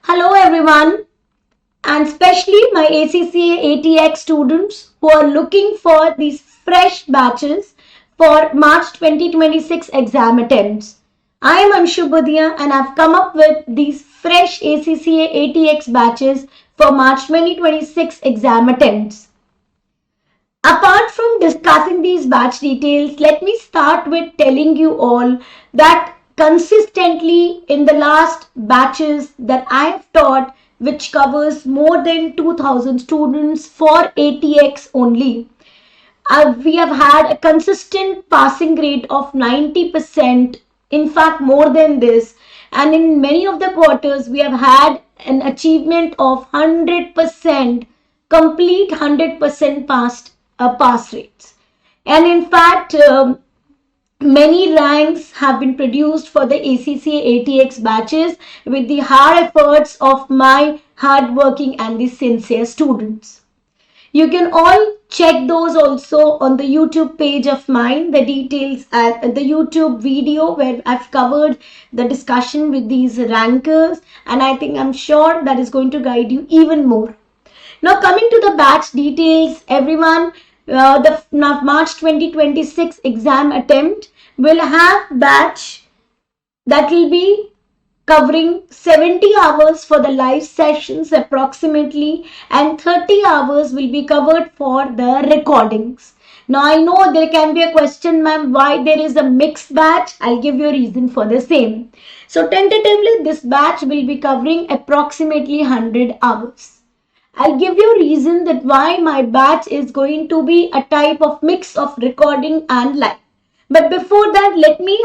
Hello everyone, and especially my ACCA ATX students who are looking for these fresh batches for March 2026 exam attempts. I am Anshu Budia and I've come up with these fresh ACCA ATX batches for March 2026 exam attempts. Apart from discussing these batch details, let me start with telling you all that consistently in the last batches that I have taught, which covers more than 2000 students for ATX only, we have had a consistent passing rate of 90%, in fact more than this, and in many of the quarters we have had an achievement of 100%, complete 100% pass rates. And in fact, many ranks have been produced for the ACCA ATX batches with the hard efforts of my hardworking and the sincere students. You can all check those also on the YouTube page of mine, the details at the YouTube video where I've covered the discussion with these rankers, and I'm sure that is going to guide you even more. Now coming to the batch details, everyone, the March 2026 exam attempt will have batch that will be covering 70 hours for the live sessions approximately, and 30 hours will be covered for the recordings. Now I know there can be a question, ma'am, why there is a mixed batch. I'll give you a reason for the same. So tentatively this batch will be covering approximately 100 hours. I'll give you a reason that why my batch is going to be a type of mix of recording and live. But before that, let me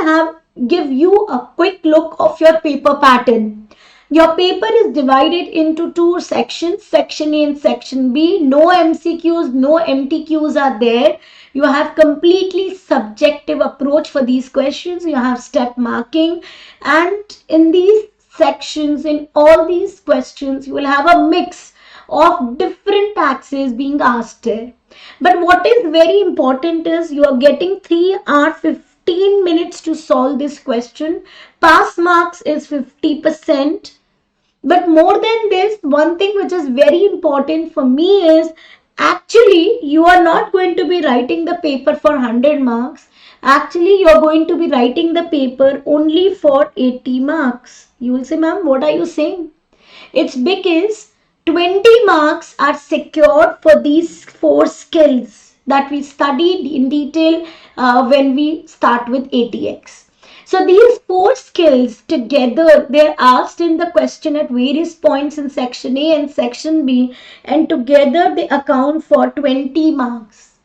give you a quick look of your paper pattern. Your paper is divided into two sections, section A and section B. No MCQs, no MTQs are there. You have completely subjective approach for these questions. You have step marking, and in these sections, in all these questions, you will have a mix of different taxes being asked there. But what is very important is you are getting 3 hours 15 minutes to solve this question. Pass marks is 50%. But more than this, one thing which is very important for me is actually you are not going to be writing the paper for 100 marks. Actually, you are going to be writing the paper only for 80 marks. You will say, ma'am, what are you saying? It's because 20 marks are secured for these 4 skills that we studied in detail when we start with ATX. So these 4 skills together, they're asked in the question at various points in section A and section B, and together they account for 20 marks.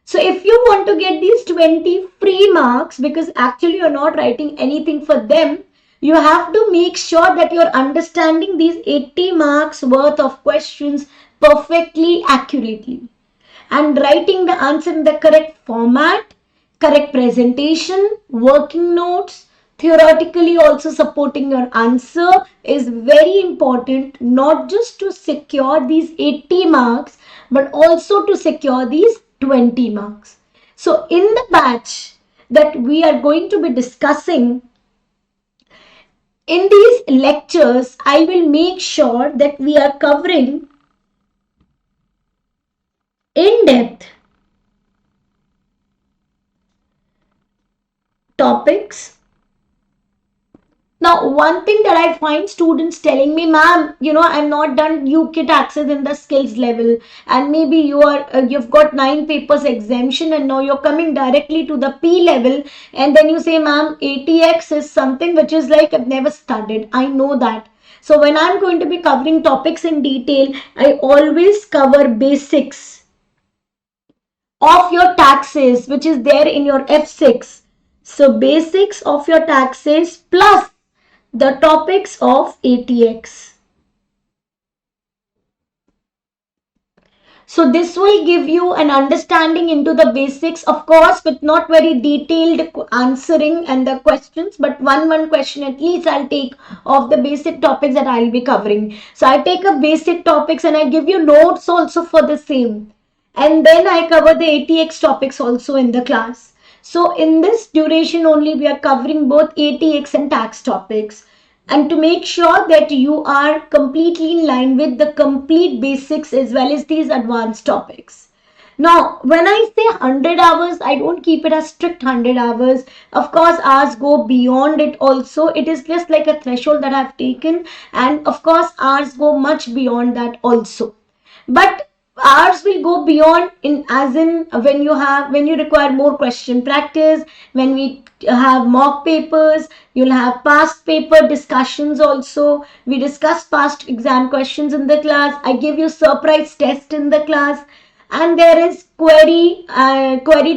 So if you want to get these 20 free marks, because actually you're not writing anything for them, you have to make sure that you're understanding these 80 marks worth of questions perfectly accurately and writing the answer in the correct format, correct presentation, working notes, theoretically also supporting your answer is very important, not just to secure these 80 marks but also to secure these 20 marks. So in the batch that we are going to be discussing in these lectures, I will make sure that we are covering in depth topics. Now, one thing that I find students telling me, ma'am, I'm not done UK taxes in the skills level, and maybe you've got 9 papers exemption and now you're coming directly to the P level, and then you say, ma'am, ATX is something which is like I've never studied. I know that. So when I'm going to be covering topics in detail, I always cover basics of your taxes, which is there in your F6. So basics of your taxes plus the topics of ATX. So this will give you an understanding into the basics, of course, with not very detailed answering and the questions, but one question at least I'll take of the basic topics that I'll be covering. So I take a basic topics and I give you notes also for the same. And then I cover the ATX topics also in the class. So in this duration only we are covering both ATX and tax topics. and to make sure that you are completely in line with the complete basics as well as these advanced topics. Now, when I say 100 hours, I don't keep it as strict 100 hours. Of course, hours go beyond it also. It is just like a threshold that I've taken. And of course, hours go much beyond that also. But ours will go beyond in as in when you require more question practice, when we have mock papers, you'll have past paper discussions also. We discuss past exam questions in the class. I give you surprise test in the class, and there is query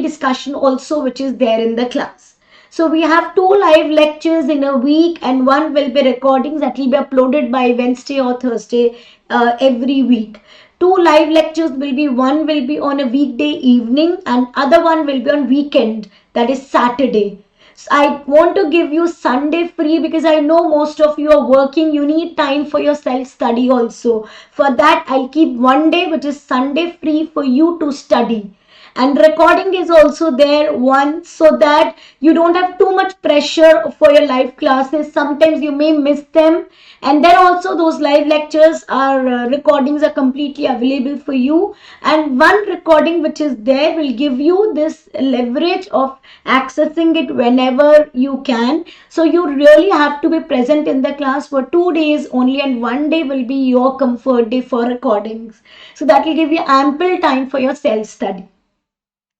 discussion also, which is there in the class. So we have 2 live lectures in a week, and one will be recordings that will be uploaded by Wednesday or Thursday every week. 2 live lectures will be, one will be on a weekday evening and other one will be on weekend, that is Saturday. So I want to give you Sunday free because I know most of you are working. You need time for your self study also. For that, I'll keep one day, which is Sunday, free for you to study. And recording is also there, one, so that you don't have too much pressure for your live classes. Sometimes you may miss them, and then also those live lectures are recordings are completely available for you, and one recording which is there will give you this leverage of accessing it whenever you can. So you really have to be present in the class for 2 days only, and one day will be your comfort day for recordings. So that will give you ample time for your self study,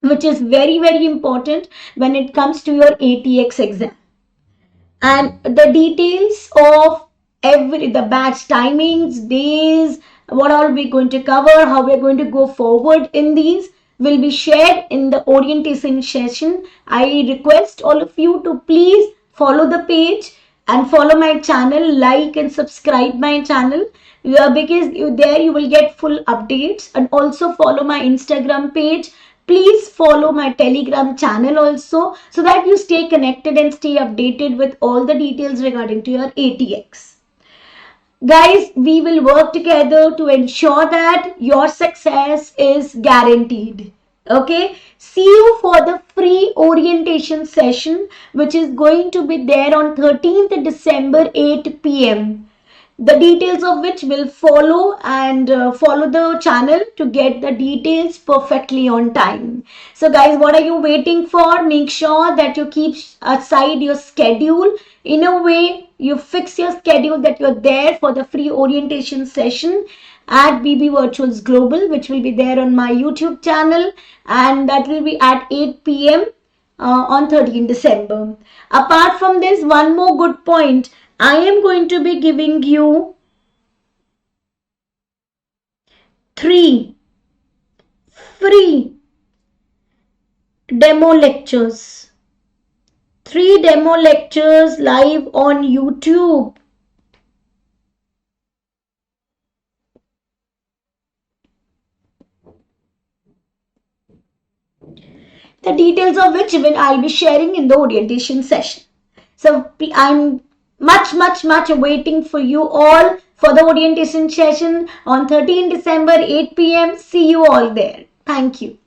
which is very, very important when it comes to your ATX exam. And the details of the batch timings, days, what all we're going to cover, how we're going to go forward in these will be shared in the orientation session. I request all of you to please follow the page and follow my channel, like and subscribe my channel, because there you will get full updates, and also follow my Instagram page. Please follow my Telegram channel also, so that you stay connected and stay updated with all the details regarding to your ATX. Guys, we will work together to ensure that your success is guaranteed. Okay, see you for the free orientation session, which is going to be there on 13th December 8 p.m. The details of which will follow, and follow the channel to get the details perfectly on time. So guys, what are you waiting for? Make sure that you keep aside your schedule. In a way, you fix your schedule that you're there for the free orientation session at BB Virtuals Global, which will be there on my YouTube channel, and that will be at 8 p.m. On 13 December. Apart from this, one more good point. I am going to be giving you 3 free demo lectures. 3 demo lectures live on YouTube. The details of which I'll be sharing in the orientation session. So I'm much waiting for you all for the orientation session on 13 December 8 p.m. See you all there. Thank you.